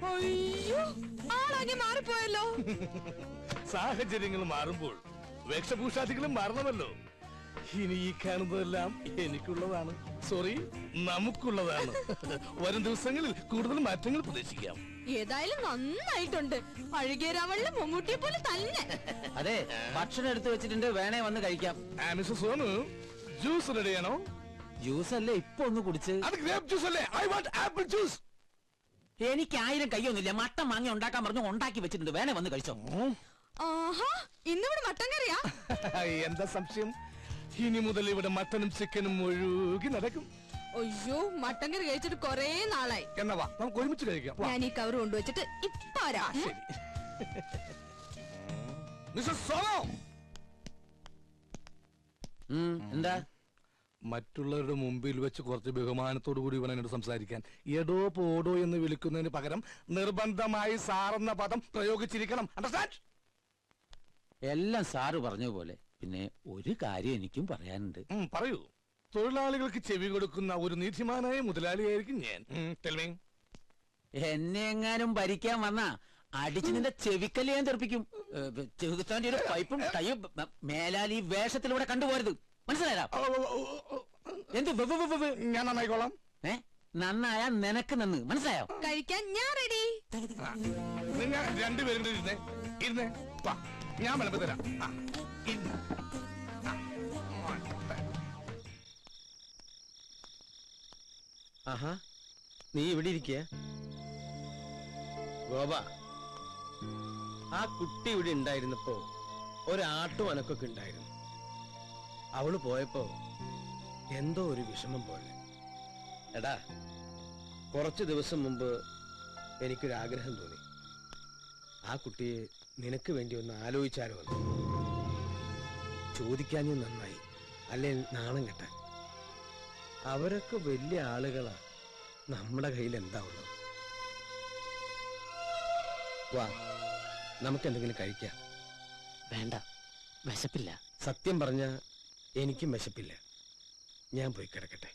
അയ്യോ, ആളാകെ മാറിപ്പോയല്ലോ. സാഹചര്യങ്ങൾ മാറുമ്പോൾ വേഷഭൂഷാദികളും മാറണമല്ലോ. ഇനി ഈ കാണുന്നതെല്ലാം എനിക്കുള്ളതാണ്, സോറി നമുക്കുള്ളതാണ്. വരും ദിവസങ്ങളിൽ കൂടുതൽ മാറ്റങ്ങൾ പ്രതീക്ഷിക്കാം. ഏതായാലും നന്നായിട്ടുണ്ട്. അഴുകിയ രാവളിലെ മമ്മൂട്ടിയെ പോലെ തന്നെ. അതെ, ഭക്ഷണം എടുത്തു വെച്ചിട്ടുണ്ട്, വേണേ വന്ന് കഴിക്കാം. മിസ്റ്റർ സോനു, ജ്യൂസ് റെഡിയാണോ? ജ്യൂസ് അല്ലേ ഇപ്പൊ ഒന്ന് കുടിച്ച്? അത് ഗ്രേപ്പ് ജ്യൂസ് അല്ലേ? I want apple juice. എനിക്ക് 1000 കയ്യൊന്നുമില്ല. മട്ടൻ വാങ്ങി ഉണ്ടാക്കാൻ പറഞ്ഞു, ഉണ്ടാക്കി വെച്ചിട്ടുണ്ട്, വേണേ വന്ന് കഴിച്ചോ. ആഹാ, ഇന്നിവിടെ മട്ടൻ കറിയാ? എന്താ സംശയം? ഇനി മുതൽ ഇവിടെ മട്ടനും ചിക്കനും ഒഴുകി നടക്കും. അയ്യോ, മട്ടൻ കറി കഴിച്ചിട്ട് കൊറേ നാളായി. എന്നാ വാ, നമുക്ക് ഒരുമിച്ച് കഴിക്കാം. ഞാൻ ഈ കവർ കൊണ്ടുവച്ചിട്ട് ഇപ്പൊ വരാം. മിസ്റ്റർ സോനു, എന്താ? മറ്റുള്ളവരുടെ മുമ്പിൽ വെച്ച് കുറച്ച് ബഹുമാനത്തോടു കൂടി വേണം എന്നോട് സംസാരിക്കാൻ. എടോ പോടോ എന്ന് വിളിക്കുന്നതിന് പകരം നിർബന്ധമായി സാറെന്ന പദം പ്രയോഗിച്ചിരിക്കണം. അണ്ടർസ്റ്റാൻഡ്? എല്ലാം സാറ് പറഞ്ഞ പോലെ. പിന്നെ ഒരു കാര്യം എനിക്കും പറയാനുണ്ട്. പറയൂ. തൊഴിലാളികൾക്ക് ചെവി കൊടുക്കുന്ന ഒരു നീതിമാനായ മുതലാളിയായിരിക്കും ഞാൻ. എന്നെ എങ്ങാനും ഭരിക്കാൻ വന്നാ അടിച്ച് നിന്റെ ചെവിക്കല്ല് ഞാൻ തെറിപ്പിക്കും. ചെറുത്താന്റെ ഒരു പൈപ്പും കയ്യും മേലാൽ ഈ വേഷത്തിലൂടെ കണ്ടുപോരുത്, മനസ്സിലായോ? എന്ത് ഞാൻ നന്നായിക്കോളാം. നന്നായാ നിനക്ക് നന്ന്, മനസ്സിലായോ? കഴിക്കാൻ ഞാൻ റെഡി. നിങ്ങൾ രണ്ടുപേരും ഇരുന്നേ, ഇരുന്നേ. ഞാൻ വിളമ്പ് തരാം. ആഹാ, നീ ഇവിടെ ഇരിക്കുക. ഗോപ, ആ കുട്ടി ഇവിടെ ഉണ്ടായിരുന്നപ്പോ ഒരാട്ടും അനക്കൊക്കെ ഉണ്ടായിരുന്നു. അവള് പോയപ്പോ എന്തോ ഒരു വിഷമം പോലെ. എടാ, കുറച്ചു ദിവസം മുമ്പ് എനിക്കൊരാഗ്രഹം തോന്നി. ആ കുട്ടിയെ നിനക്ക് വേണ്ടി ഒന്ന് ആലോചിച്ചാലോ എന്ന്. ചോദിക്കാഞ്ഞു നന്നായി, അല്ലേ നാണം കെട്ടാൻ. അവരൊക്കെ വലിയ ആളുകളാ, നമ്മുടെ കയ്യിൽ എന്താ ഉള്ളത്? വാ, നമുക്കെന്തെങ്കിലും കഴിക്കാം. വേണ്ട, വിശപ്പില്ല. സത്യം പറഞ്ഞ എനിക്കും വിശപ്പില്ല. ഞാൻ പോയി കിടക്കട്ടെ.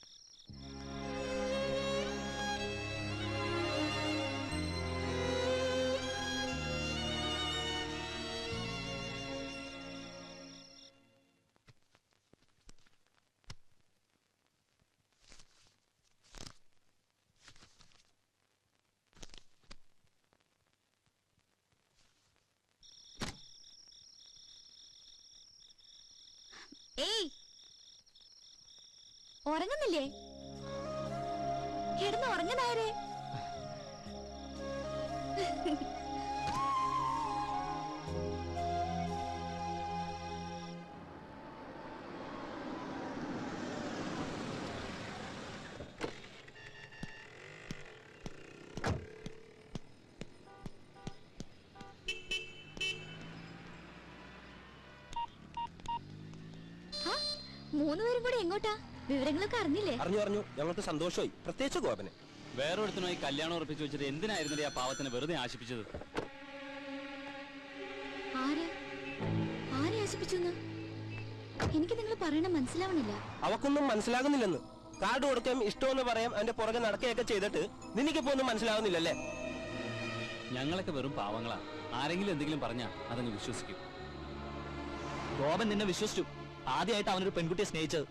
ഏയ്, ഉറങ്ങുന്നില്ലേ? കിടന്ന് ഉറങ്ങുന്നാരെ? മൂന്നുപേരും കൂടെ എങ്ങോട്ടാ? വിവരങ്ങളൊക്കെ അറിഞ്ഞില്ലേ? അറിഞ്ഞു. ഞങ്ങൾക്ക് സന്തോഷമായി, പ്രത്യേകിച്ച് ഗോപന്. വേറൊരുത്തനുമായി കല്യാണം ഉറപ്പിച്ചു വെച്ചിട്ട് എന്തിനായിരുന്നു ആ പാവത്തിനെ വെറുതെ ആശിപ്പിച്ചത്? ആരെ ആശിപ്പിച്ചു? എനിക്ക് നിങ്ങൾ പറയണ മനസ്സിലാവണില്ല. അവക്കൊന്നും മനസ്സിലാകുന്നില്ലെന്ന്. കാർഡ് കൊടുക്കാൻ ഇഷ്ടമെന്ന് പറയാം, അതിന്റെ പുറകെ നടക്കുകയൊക്കെ ചെയ്തിട്ട് നിനക്കിപ്പോ ഒന്നും മനസ്സിലാവുന്നില്ലല്ലേ? ഞങ്ങളൊക്കെ വെറും പാവങ്ങളാ. ആരെങ്കിലും എന്തെങ്കിലും പറഞ്ഞാ അതങ്ങ് വിശ്വസിക്കും. ഗോപൻ നിന്നെ വിശ്വസിച്ചു. ആദ്യമായിട്ട് അവനൊരു പെൺകുട്ടിയെ സ്നേഹിച്ചത്.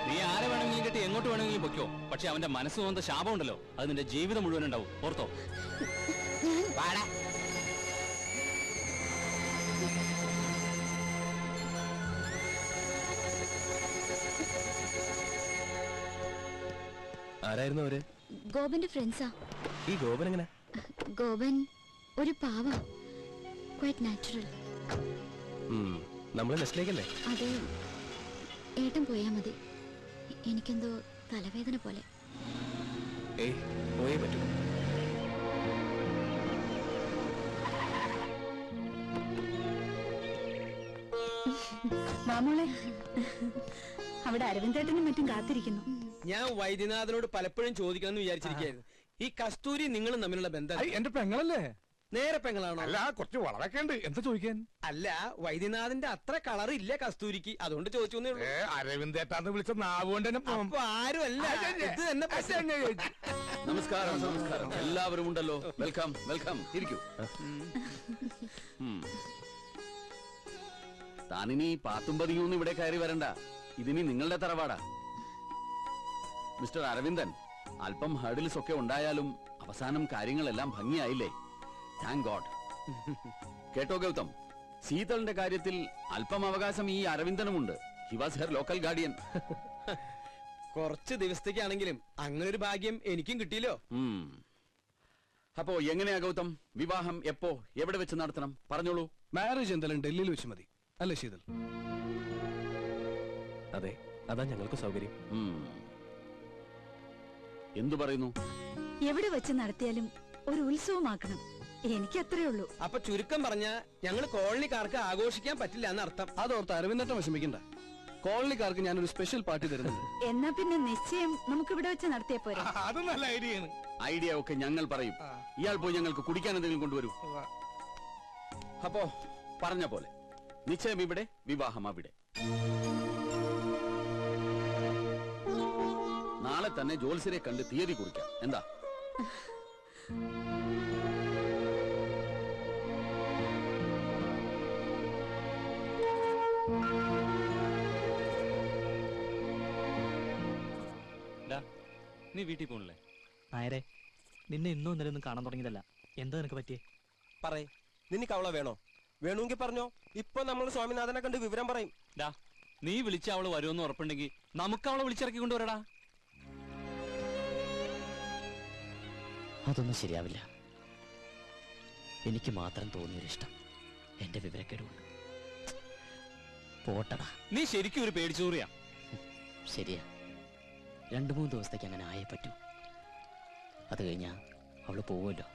നീ ആരെ വേണമെങ്കിലും കിട്ടി എങ്ങോട്ട് വേണമെങ്കിലും പൊയ്ക്കോ, പക്ഷെ അവന്റെ മനസ്സ് തോന്നുന്ന ശാപം ഉണ്ടല്ലോ, അത് നിന്റെ ജീവിതം മുഴുവൻ ഉണ്ടാവും, ഓർത്തോ? ആരായിരുന്നു അവര്? ഗോപന്റെ ഫ്രണ്ട്സാ. ഈ ഗോപൻ എങ്ങനെ? ഗോപൻ ഒരു പാവ, ക്വൈറ്റ് നാച്ചുറൽ. നമ്മള് നെസ്റ്റിലേക്കല്ലേ? അത് ഏട്ടൻ പോയാ മതി. എനിക്കെന്തോ തലവേദന പോലെ. ഏയ്, പോയേ പറ്റൂ. മാമോളെ, അവിടെ അരവിന്ദേട്ടനും മറ്റും കാത്തിരിക്കുന്നു. ഞാൻ വൈദ്യനാഥനോട് പലപ്പോഴും ചോദിക്കണമെന്ന് വിചാരിച്ചിരിക്കുകയായിരുന്നു. ഈ കസ്തൂരി നിങ്ങളും തമ്മിലുള്ള ബന്ധം എന്റെ പെങ്ങളല്ലേ? നേരെ പെങ്ങളാണോ? അല്ല കുറച്ച് വളരൊക്കെ ഉണ്ട്. എന്താ ചോദിക്കാൻ? അല്ല, വൈദ്യനാഥന്റെ അത്ര കളർ ഇല്ല കസ്തൂരിക്ക്, അതുകൊണ്ട് ചോദിച്ചു. അരവിന്ദേട്ടാന്ന് വിളിച്ച നാവുകൊണ്ട് തന്നെ അപ്പൊ ആരുമല്ല, ഇത് തന്നെ പ്രശ്നം. നമസ്കാരം നമസ്കാരം. എല്ലാവരും ഉണ്ടല്ലോ. Welcome welcome. ഇരിക്കൂ. താനിനി പാത്തും പതിയൊന്നും ഇവിടെ കയറി വരണ്ട. ഇതിനി നിങ്ങളുടെ തറവാടാ. മിസ്റ്റർ അരവിന്ദൻ, അല്പം ഹർഡിൽസ് ഒക്കെ ഉണ്ടായാലും അവസാനം കാര്യങ്ങളെല്ലാം ഭംഗിയായില്ലേ? Thank God. കേട്ടോ ഗൗതം, ശീതളിന്റെ കാര്യത്തിൽ അല്പം അവകാശം ഈ അരവിന്ദനുമുണ്ട്. He was her local guardian. കുറച്ച് ദിവസത്തേക്കാണെങ്കിലും അങ്ങനെ ഒരു ഭാഗ്യം എനിക്കും കിട്ടിയല്ലോ. അപ്പോ എങ്ങനെയാ ഗൗതം, വിവാഹം എപ്പോ എവിടെ വെച്ച് നടത്തണം? പറഞ്ഞോളൂ. മാരേജ് എന്തായാലും ഡൽഹിയിൽ വെച്ച് മതി അല്ലേ ശീതൽ? അതെ, അതാ ഞങ്ങൾക്ക് സൗകര്യം. എന്തു പറയുന്നു? എവിടെ വെച്ച് നടത്തിയാലും ഒരു ഉത്സവമാക്കണം. എനിക്ക് അത്രേ ഉള്ളൂ. അപ്പൊ ചുരുക്കം പറഞ്ഞ ഞങ്ങൾ കോളനിക്കാർക്ക് ആഘോഷിക്കാൻ പറ്റില്ല എന്നർത്ഥം. അതോർത്ത് അരവിന്ദട്ടം വിഷമിക്കണ്ട. കോളനിക്കാർക്ക് ഞാനൊരു സ്പെഷ്യൽ പാർട്ടി തരുന്നുണ്ട്. എന്നാ പിന്നെ നിശ്ചയം നമുക്ക് ഇവിടെ വെച്ച് നടത്തിയ പോരെ? അത് നല്ല ഐഡിയയാണ്. ഐഡിയ ഒക്കെ ഞങ്ങൾ പറയും. ഇയാൾ പോയി ഞങ്ങൾക്ക് കുടിക്കാൻ എന്തെങ്കിലും കൊണ്ടുവരൂ. അപ്പോ പറഞ്ഞ പോലെ നിശ്ചയം ഇവിടെ, വിവാഹം അവിടെ. നാളെ തന്നെ ജോത്സ്യരെ കണ്ട് തീയതി കുറിക്കാം. എന്താ? നീ വീട്ടിൽ പോണില്ലേ? നായരെ, നിന്നെ ഇന്നും ഇന്നലെ ഒന്നും കാണാൻ തുടങ്ങിയതല്ല. എന്താ നിനക്ക് പറ്റിയേ? പറയ്, നിനക്ക് അവളെ വേണോ? വേണമെങ്കിൽ പറഞ്ഞോ. ഇപ്പൊ നമ്മൾ സ്വാമിനാഥനെ കണ്ട് വിവരം പറയും. നീ വിളിച്ച അവള് വരുമെന്ന് ഉറപ്പുണ്ടെങ്കിൽ നമുക്ക് അവളെ വിളിച്ചിറക്കി കൊണ്ടുവരടാ. അതൊന്നും ശരിയാവില്ല. എനിക്ക് മാത്രം തോന്നിയൊരിഷ്ടം എന്റെ വിവരക്കേടുകൊണ്ട്. പോട്ടടാ. നീ ശരിക്കും ഒരു പേടിച്ചൂറിയാ. ശരിയാ, 2-3 ദിവസത്തേക്ക് അങ്ങനെ ആയേ പറ്റൂ. അത് കഴിഞ്ഞാ അവള് പോവുമല്ലോ.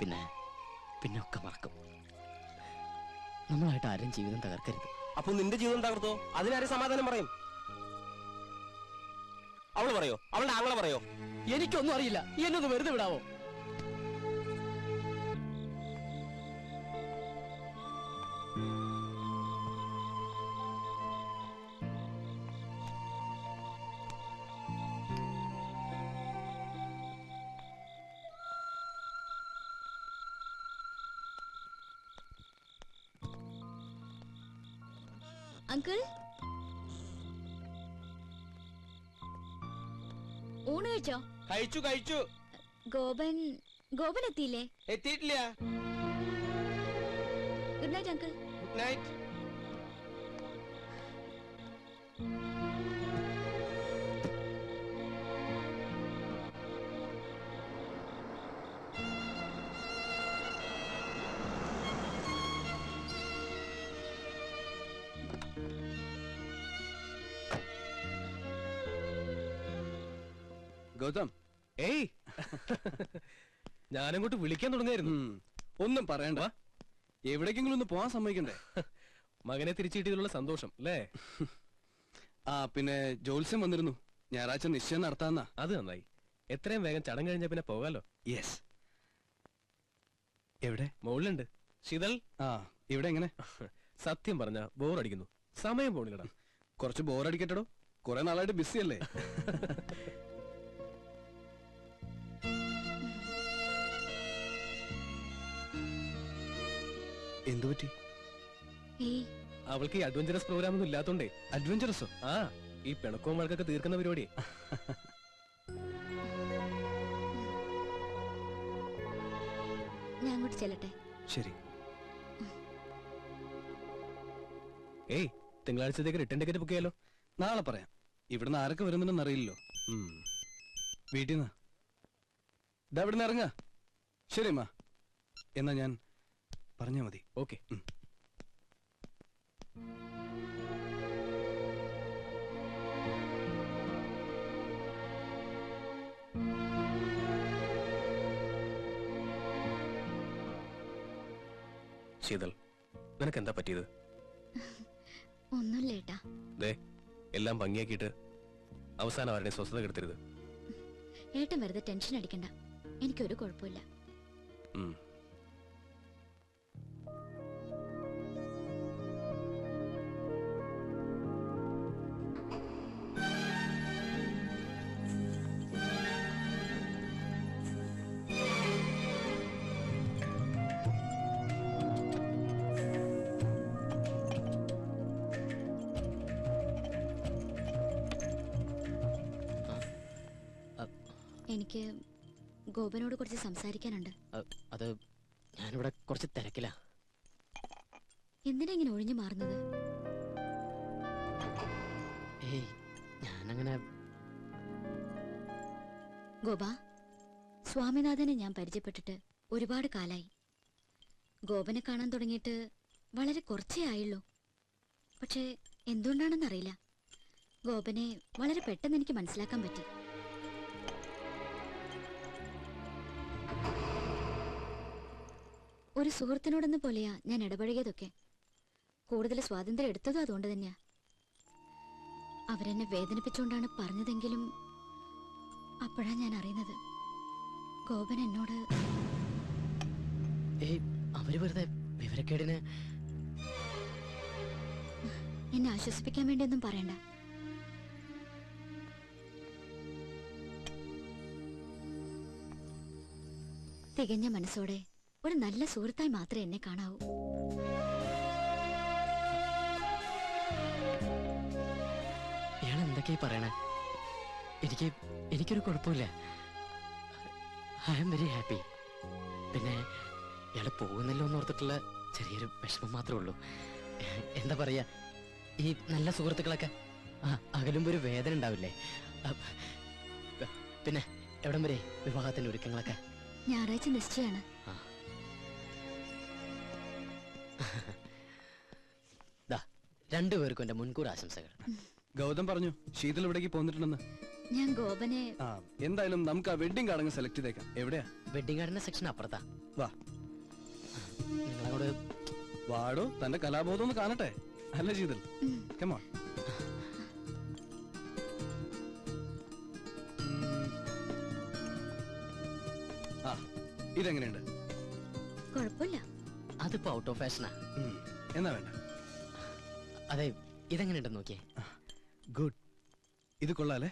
പിന്നെ ഒക്കെ മറക്കും. നമ്മളായിട്ട് ആരും ജീവിതം തകർക്കരുത്. അപ്പൊ നിന്റെ ജീവിതം തകർത്തോ? അതിനാരെ സമാധാനം പറയും? അവള് പറയോ? അവളുടെ ആങ്ങളെ പറയോ? എനിക്കൊന്നും അറിയില്ല. എന്നൊന്ന് വെറുതെ വിടാവോ? അങ്കിൾ, ഊണ് കഴിച്ചോ? കഴിച്ചു. ഗോപൻ എത്തിയില്ലേ? എത്തിയിട്ടില്ല. Good night uncle. Good night. Gautam, ഏയ് ഞാനങ്ങോട്ട് വിളിക്കാൻ തുടങ്ങിയായിരുന്നു. ഒന്നും പറയണ്ട. എവിടേക്കെങ്കിലും ഒന്ന് പോവാൻ സമ്മതിക്കണ്ടേ? മകനെ തിരിച്ചു കിട്ടിയതിലുള്ള സന്തോഷം അല്ലേ? ആ പിന്നെ ജോത്സ്യം വന്നിരുന്നു. ഞായറാഴ്ച നിശ്ചയം നടത്താന്നാ. അത് നന്നായി. എത്രയും വേഗം ചടങ്ങ് കഴിഞ്ഞ പിന്നെ പോകാലോ. യെസ്. എവിടെ? മുകളിലുണ്ട്. ശീതൾ, ആ ഇവിടെ എങ്ങനെ? സത്യം പറഞ്ഞ ബോറടിക്കുന്നു. സമയം പോണില്ലടാ. കുറച്ച് ബോറടിക്കട്ടോ. കുറെ നാളായിട്ട് ബിസി അല്ലേ? എന്തു പറ്റി? അവൾക്ക് ഈ അഡ്വഞ്ചറസ് പ്രോഗ്രാം ഒന്നും ഇല്ലാത്തോണ്ടേ. അഡ്വഞ്ചറസോ? ആ, ഈ പിണക്കവും വഴക്കൊക്കെ തീർക്കുന്ന പരിപാടി. ഞാൻ അങ്ങോട്ട് ചെല്ലട്ടെ? ശരി. ഏയ്, തിങ്കളാഴ്ചത്തേക്ക് റിട്ടേൺ ടിക്കറ്റ് ബുക്ക് ചെയ്യാലോ. നാളെ പറയാം. ഇവിടുന്ന് ആരൊക്കെ വരുന്നുണ്ടെന്ന് അറിയില്ലല്ലോ. വീട്ടിൽ നിന്ന് ഇതാ ഇവിടുന്ന് ഇറങ്ങാ. ശരി അമ്മ, എന്നാ ഞാൻ പറഞ്ഞാ മതി. ഓക്കെ. ശീതൾ, നിനക്ക് എന്താ പറ്റിയത്? ഒന്നുമില്ല ഏട്ടാ. ദേ, എല്ലാം ഭംഗിയാക്കിയിട്ട് അവസാനം ആരുടെ സ്വസ്ഥത കെടുത്തരുത്. ഏട്ടൻ വെറുതെ ടെൻഷൻ അടിക്കണ്ട. എനിക്കൊരു കുഴപ്പമില്ല. എനിക്ക് ഗോപനോട് കുറച്ച് സംസാരിക്കാനുണ്ട്. അത് ഞാനിവിടെ കുറച്ച് തിരക്കില്ല. എന്തിനാ ഇങ്ങനെ ഒഴിഞ്ഞു മാറുന്നത്? ഏയ് ഞാനങ്ങനെ. ഗോപ, സ്വാമിനാഥനെ ഞാൻ പരിചയപ്പെട്ടിട്ട് ഒരുപാട് കാലായി. ഗോപനെ കാണാൻ തുടങ്ങിയിട്ട് വളരെ കുറച്ചേ ആയുള്ളൂ. പക്ഷേ എന്തുകൊണ്ടാണെന്നറിയില്ല, ഗോപനെ വളരെ പെട്ടെന്ന് എനിക്ക് മനസ്സിലാക്കാൻ പറ്റി. ഒരു സുഹൃത്തിനോടെന്ന പോലെയാ ഞാൻ ഇടപഴകിയതൊക്കെ. കൂടുതൽ സ്വാതന്ത്ര്യം എടുത്തതും അതുകൊണ്ട് തന്നെയാ. അവരെന്നെ വേദനിപ്പിച്ചുകൊണ്ടാണ് പറഞ്ഞതെങ്കിലും അപ്പോഴാ ഞാൻ അറിയുന്നത് ഗോപൻ എന്നോട്. ഏയ് അവര് വെറുതെ വിവരക്കേടിന്. എന്നെ ആശ്വസിപ്പിക്കാൻ വേണ്ടിയൊന്നും പറയണ്ട. തികഞ്ഞ മനസ്സോടെ ഒരു നല്ല സുഹൃത്തായി മാത്രമേ എന്നെ കാണാവൂ. ഇയാൾ എന്തൊക്കെയായി പറയണേ? എനിക്കൊരു കുഴപ്പമില്ല. I am very happy. പിന്നെ ഇയാൾ പോകുന്നല്ലോ എന്ന് ഓർത്തിട്ടുള്ള ചെറിയൊരു വിഷമം മാത്രമേ ഉള്ളൂ. എന്താ പറയാ, ഈ നല്ല സുഹൃത്തുക്കളൊക്കെ അകലുമ്പോ ഒരു വേദന ഉണ്ടാവില്ലേ? പിന്നെ എവിടം വരെ വിവാഹത്തിന്റെ ഒരുക്കങ്ങളൊക്കെ? ഞായറാഴ്ച നിശ്ചയാണ്. രണ്ടുപേർക്കും എന്റെ മുൻകൂർ ആശംസകൾ. ഗൗതം പറഞ്ഞു ശീതൽ ഇവിടേക്ക് പോന്നിട്ടുണ്ടെന്ന്. ഞാൻ ഗോപനെ. എന്തായാലും നമുക്ക് ആ വെഡിങ് കാർഡ് സെലക്ട് ചെയ്തേക്കാം. എവിടെയാ? വെഡിങ് കാർഡിന്റെ സെക്ഷൻ അപ്പുറത്താ. വാ, നിങ്ങളോട് വാടോ, തന്റെ കലാബോധം ഒന്ന് കാണട്ടെ. അല്ല ശീതൽ, come on. ഇതെങ്ങനെയുണ്ട്? കുഴപ്പമില്ല. അതിപ്പോ ഔട്ട് ഓഫ് ഫാഷനാ. എന്നാ വേണ്ട. അതെ, ഇതെങ്ങനെയുണ്ടെന്ന് നോക്കിയേ. ഗുഡ്. ഇത് കൊള്ളാല്ലേ?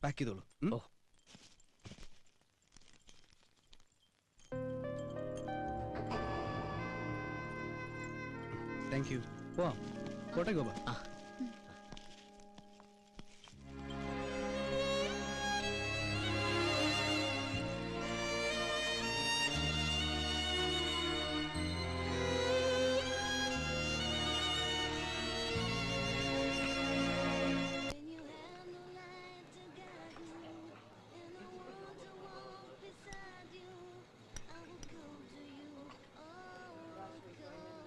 പാക്ക് ചെയ്തോളൂ. ഓ, താങ്ക് യു. പോവാം. കോട്ടെ ഗോപ.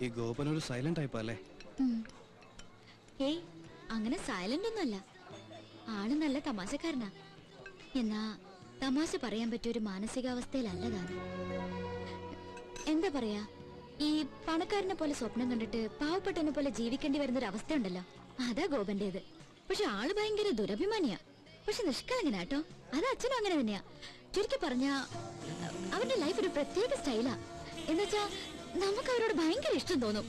ഈ ഗോപൻ ഒരു സൈലന്റ് ടൈപ്പ് അല്ലേ? ഏയ് അങ്ങനെ സൈലന്റ് ഒന്നുമല്ല. ആള് നല്ല തമാശക്കാരനാ. എന്നാ തമാശ പറയാൻ പറ്റിയ ഒരു മാനസികാവസ്ഥയിലല്ല താൻ. എന്താ പറയാ, ഈ പണക്കാരനെ പോലെ സ്വപ്നം കണ്ടിട്ട് പാവപ്പെട്ടവനെ പോലെ ജീവിക്കേണ്ടി വരുന്ന ഒരു അവസ്ഥ ഉണ്ടല്ലോ, അതാ ഗോപന്റേത്. പക്ഷെ ആള് ഭയങ്കര ദുരഭിമാനിയാ. പക്ഷെ നിഷ്കളങ്കനാട്ടോ. അത് അച്ഛനും അങ്ങനെ തന്നെയാ. ചുരുക്കി പറഞ്ഞ അവന്റെ ലൈഫ് ഒരു പ്രത്യേക സ്റ്റൈലാ. എന്നുവെച്ചാ നമുക്ക് അവരോട് ഭയങ്കര ഇഷ്ടം തോന്നും.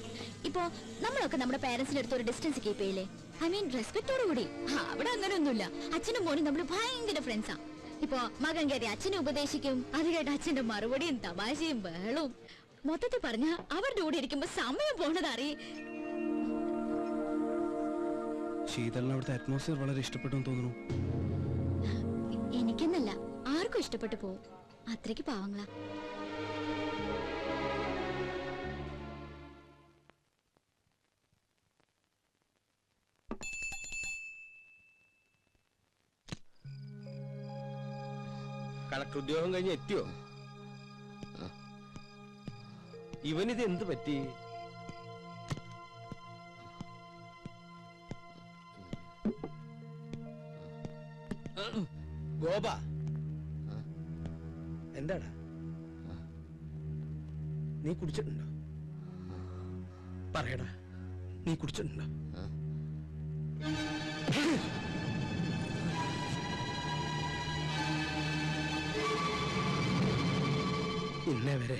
ഇപ്പോ നമ്മളൊക്കെ നമ്മുടെ പേരൻസിന്റെ അടുത്ത് ഒരു ഡിസ്റ്റൻസ് കീപ്പ് ചെയ്യില്ലേ? ഐ മീൻ റെസ്പെക്ടോട് കൂടി. അവിടെ അങ്ങനെ ഒന്നുമില്ല. അച്ഛനും മോനും നമ്മൾ ഭയങ്കര ഫ്രണ്ട്സാ. ഇപ്പോ മകൻ കയറി അച്ഛനെ ഉപദേശിക്കും, അത് കേട്ട് അച്ഛന്റെ മറുപടിയും തമാശയും ബഹളവും. മൊത്തത്തിൽ പറഞ്ഞ അവരുടെ കൂടെ ഇരിക്കുമ്പോ സമയം പോണത് അറിയേ. ശീതളിന് അവിടുത്തെ അറ്റ്മോസ്ഫിയർ വളരെ ഇഷ്ടപ്പെട്ടു തോന്നുന്നു. എനിക്കെന്നല്ല, ആർക്കും ഇഷ്ടപ്പെട്ടു പോവും. അത്രയ്ക്ക് പാവങ്ങളാ. കളക്ടർ ഉദ്യോഗം കഴിഞ്ഞ് എത്തിയോ? ഇവനിത് എന്ത് പറ്റി? ഗോപ, എന്താടാ നീ കുടിച്ചിട്ടുണ്ടോ? പറയടാ, നീ കുടിച്ചിട്ടുണ്ടോ? ഇന്നേ വരെ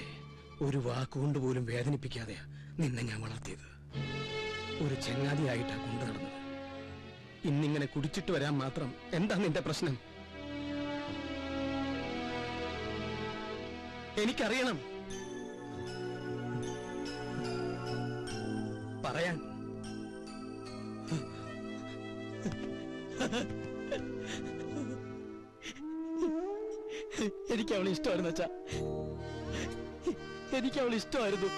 ഒരു വാക്കുകൊണ്ട് പോലും വേദനിപ്പിക്കാതെയാ നിന്നെ ഞാൻ വളർത്തിയത്. ഒരു ചങ്ങാതിയായിട്ടാ കൊണ്ടു നടന്നത്. ഇന്നിങ്ങനെ കുടിച്ചിട്ട് വരാൻ മാത്രം എന്താ നിന്റെ പ്രശ്നം? എനിക്കറിയണം. പറയാൻ എനിക്ക് അവളെ ഇഷ്ടമായിരുന്നു അച്ഛാ, എനിക്ക് അവളെ ഇഷ്ടമായിരുന്നു.